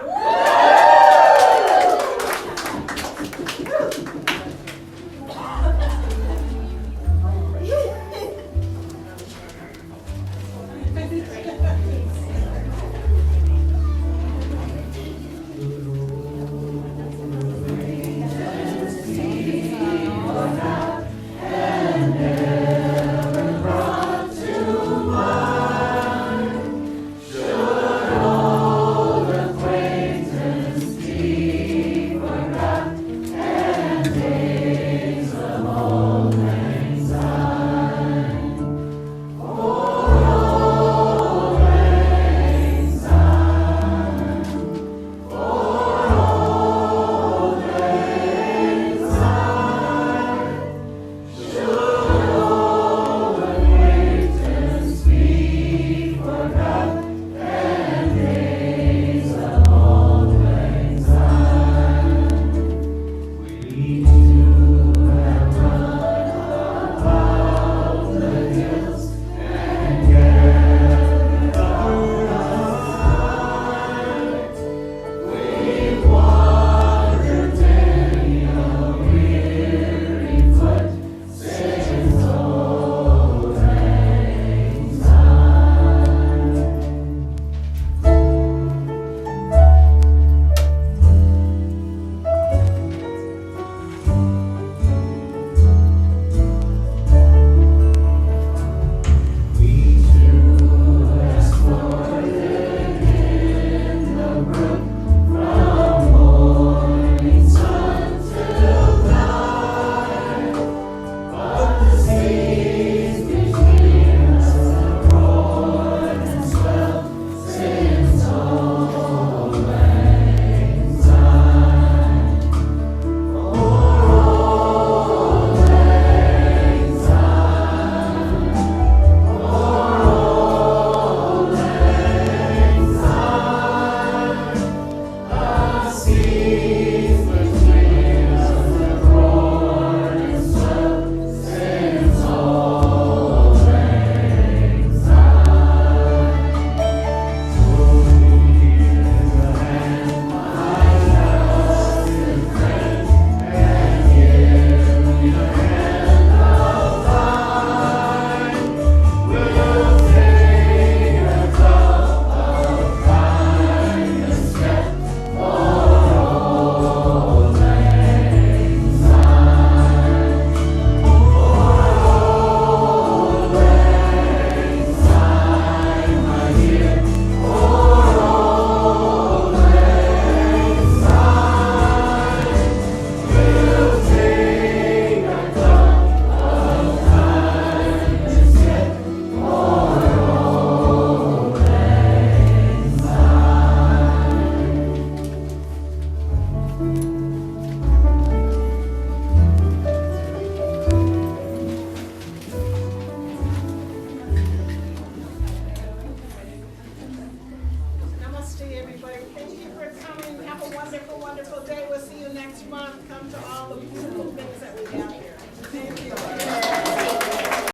A: Namaste, everybody. Thank you for coming. Have a wonderful, wonderful day. We'll see you next month. Come to all the